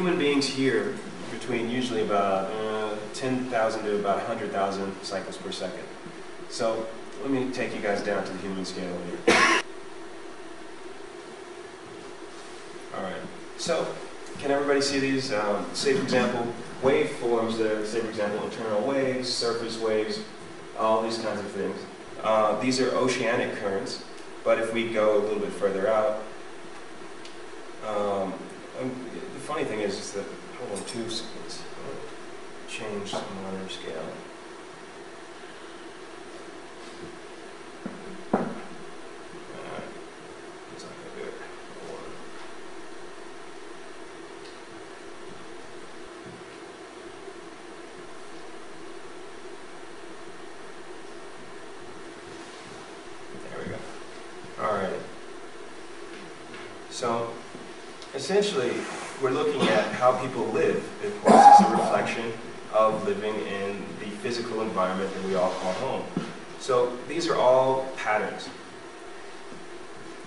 human beings here between usually about 10,000 to about 100,000 cycles per second. So let me take you guys down to the human scale here. All right. So can everybody see these? Say for example, waveforms. Say for example, internal waves, surface waves, all these kinds of things. These are oceanic currents. But if we go a little bit further out, the funny thing is that, hold on 2 seconds, change the monitor scale. It's not gonna do it. There we go. All right. So essentially, we're looking at how people live. Of course, it's a reflection of living in the physical environment that we all call home. So these are all patterns.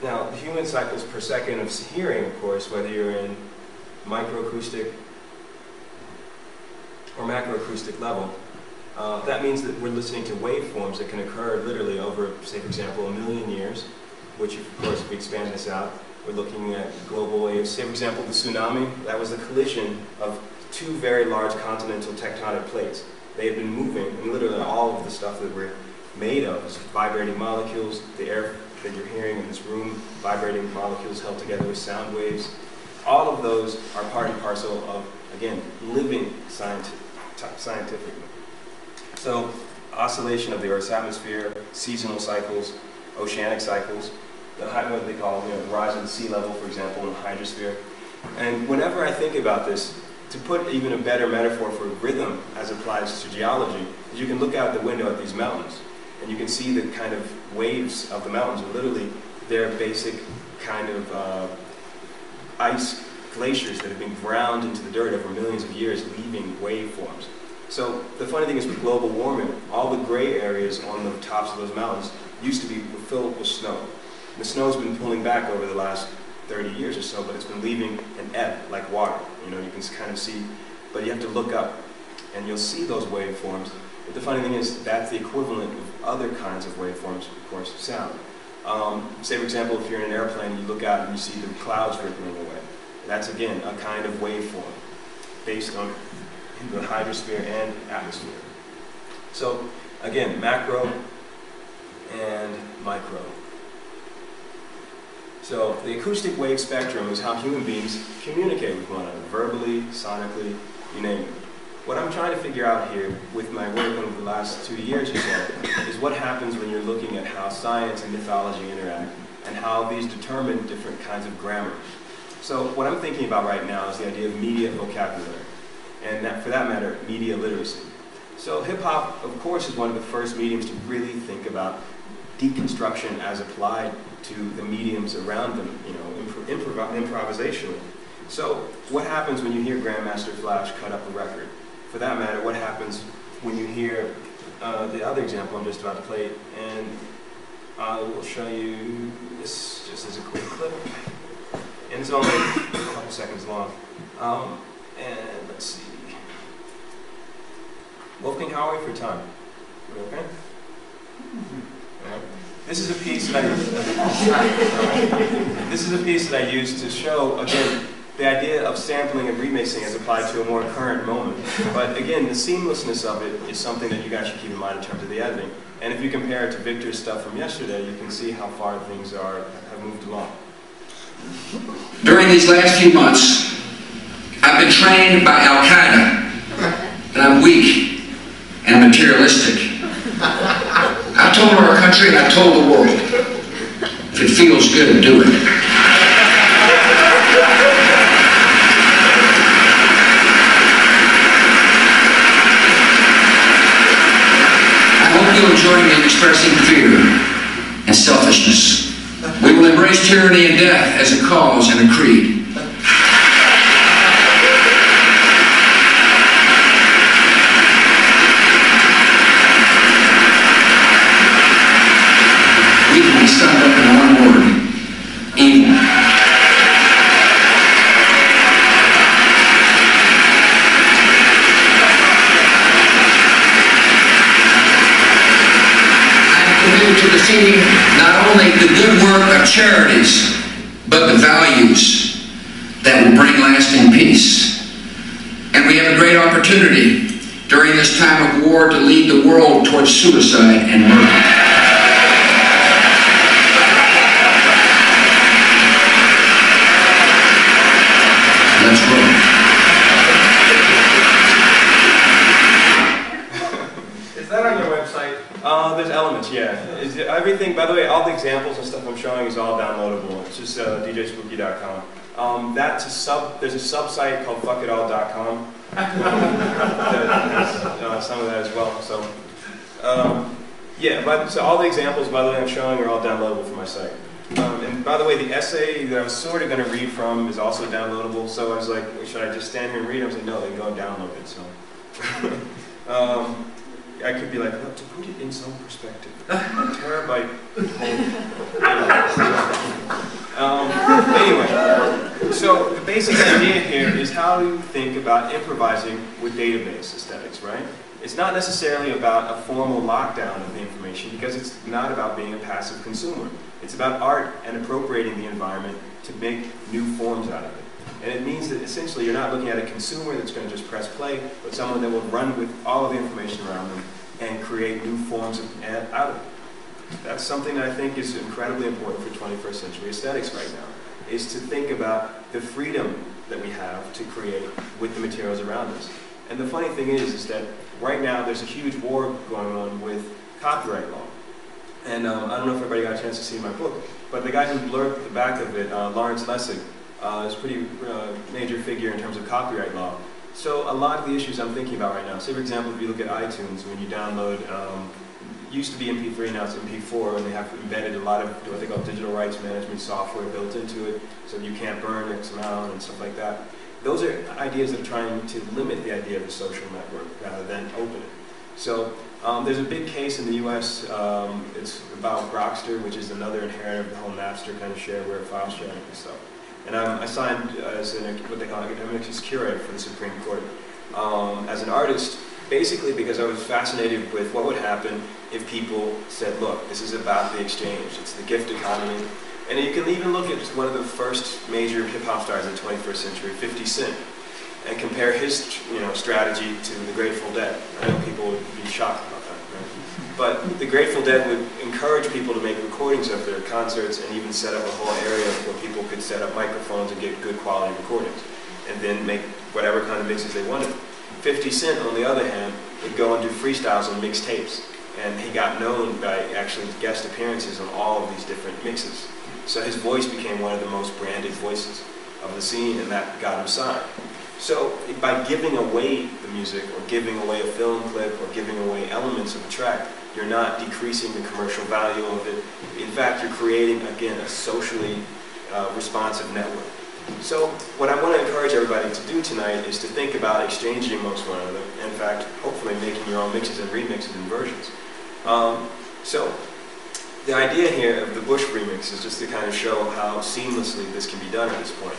Now, the human cycles per second of hearing, of course, whether you're in microacoustic or macroacoustic level, that means that we're listening to waveforms that can occur literally over, say, for example, 1 million years, which, of course, if we expand this out, we're looking at global waves. Say, for example, the tsunami, that was the collision of 2 very large continental tectonic plates. They had been moving, and literally all of the stuff that we're made of is vibrating molecules, the air that you're hearing in this room, vibrating molecules held together with sound waves. All of those are part and parcel of, again, living scientifically. So, oscillation of the Earth's atmosphere, seasonal cycles, oceanic cycles, what they call the rise of the sea level, for example, in the hydrosphere. And whenever I think about this, to put even a better metaphor for rhythm as applies to geology, is you can look out the window at these mountains, and you can see the kind of waves of the mountains are literally their basic kind of ice glaciers that have been ground into the dirt over millions of years, leaving waveforms. So the funny thing is with global warming, all the gray areas on the tops of those mountains used to be filled with snow. The snow's been pulling back over the last 30 years or so, but it's been leaving an ebb like water. You know, you can kind of see, but you have to look up and you'll see those waveforms. But the funny thing is that's the equivalent of other kinds of waveforms, of course, sound. Say, for example, if you're in an airplane, you look out and you see the clouds rippling away. That's, again, a kind of waveform based on the hydrosphere and atmosphere. So, again, macro and micro. So the acoustic wave spectrum is how human beings communicate with one another, verbally, sonically, you name it. What I'm trying to figure out here with my work over the last 2 years or so is what happens when you're looking at how science and mythology interact and how these determine different kinds of grammar. So what I'm thinking about right now is the idea of media vocabulary, and that, for that matter, media literacy. So hip-hop, of course, is one of the first mediums to really think about deconstruction as applied to the mediums around them, you know, improvisationally. So what happens when you hear Grandmaster Flash cut up a record? For that matter, what happens when you hear the other example I'm just about to play, and I will show you this just as a quick clip. And it's only a couple seconds long. And let's see. Wolfgang, how are we for time? Are we okay? This is a piece that I used to show, again, the idea of sampling and remixing as applied to a more current moment. But again, the seamlessness of it is something that you guys should keep in mind in terms of the editing. And if you compare it to Victor's stuff from yesterday, you can see how far things have moved along. During these last few months, I've been trained by Al-Qaeda that I'm weak and materialistic. I told our country and I told the world, if it feels good, do it. I hope you'll join me in expressing fear and selfishness. We will embrace tyranny and death as a cause and a creed. We can be summed up in one word: evil. the good work of charities, but the values that will bring lasting peace. And we have a great opportunity during this time of war to lead the world towards suicide and murder. Let's roll. Is that on your website? There's elements, yeah. Everything, by the way, all the examples and stuff I'm showing is all downloadable. It's just djspooky.com. There's a sub-site called fuckitall.com. Some of that as well. So, so all the examples, by the way, I'm showing are all downloadable from my site. And by the way, the essay that I was sort of going to read from is also downloadable. So I was like, should I just stand here and read? I was like, no, they can go and download it. So. I could be like, well, to put it in some perspective, a terabyte. Anyway, so the basic idea here is how to think about improvising with database aesthetics, right? It's not necessarily about a formal lockdown of the information, because it's not about being a passive consumer. It's about art and appropriating the environment to make new forms out of it. And it means that essentially you're not looking at a consumer that's going to just press play, but someone that will run with all of the information around them and create new forms out of it. That's something that I think is incredibly important for 21st century aesthetics right now, is to think about the freedom that we have to create with the materials around us. And the funny thing is that right now there's a huge war going on with copyright law. And I don't know if everybody got a chance to see my book, but the guy who blurred the back of it, Lawrence Lessig, is a pretty major figure in terms of copyright law. So a lot of the issues I'm thinking about right now, say for example, if you look at iTunes, when you download, used to be MP3, now it's MP4, and they have embedded a lot of what they call digital rights management software built into it, so you can't burn X amount and stuff like that. Those are ideas that are trying to limit the idea of a social network rather than open it. So there's a big case in the US, it's about Rockster, which is another inherent of the whole Napster kind of shareware, file sharing and stuff. And I'm assigned as what they call academic curator for the Supreme Court as an artist, basically because I was fascinated with what would happen if people said, look, this is about the exchange, it's the gift economy. And you can even look at one of the first major hip-hop stars of the 21st century, 50 Cent, and compare his strategy to the Grateful Dead. I know people would be shocked about that, right? But the Grateful Dead would encourage people to make recordings of their concerts and even set up a whole area where people could set up microphones and get good quality recordings, and then make whatever kind of mixes they wanted. 50 Cent, on the other hand, would go and do freestyles on mixtapes, and he got known by actually guest appearances on all of these different mixes. So his voice became one of the most branded voices of the scene, and that got him signed. So by giving away the music, or giving away a film clip, or giving away elements of a track, you're not decreasing the commercial value of it. In fact, you're creating, again, a socially responsive network. So what I want to encourage everybody to do tonight is to think about exchanging amongst one another. In fact, hopefully making your own mixes and remixes and versions. So the idea here of the Bush remix is just to kind of show how seamlessly this can be done at this point.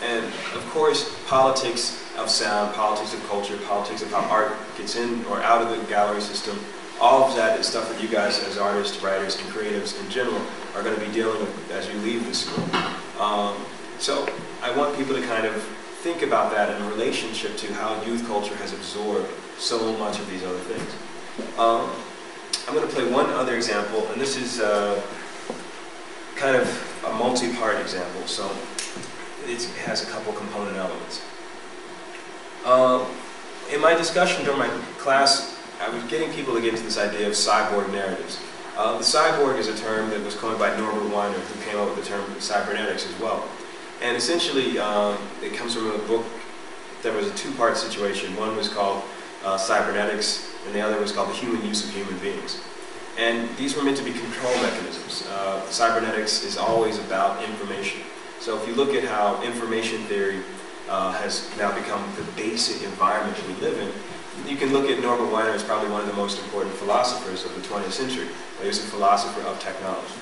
And of course, politics of sound, politics of culture, politics of how art gets in or out of the gallery system, all of that is stuff that you guys as artists, writers, and creatives in general are going to be dealing with as you leave this school. So I want people to kind of think about that in relationship to how youth culture has absorbed so much of these other things. I'm going to play one other example, and this is kind of a multi-part example, so it has a couple component elements. In my discussion during my class, I was getting people to get into this idea of cyborg narratives. The cyborg is a term that was coined by Norbert Weiner, who came up with the term cybernetics as well. And essentially, it comes from a book that was a two-part situation. One was called Cybernetics, and the other was called The Human Use of Human Beings. And these were meant to be control mechanisms. Cybernetics is always about information. So if you look at how information theory has now become the basic environment that we live in, you can look at Norbert Weiner as probably one of the most important philosophers of the 20th century. He was a philosopher of technology.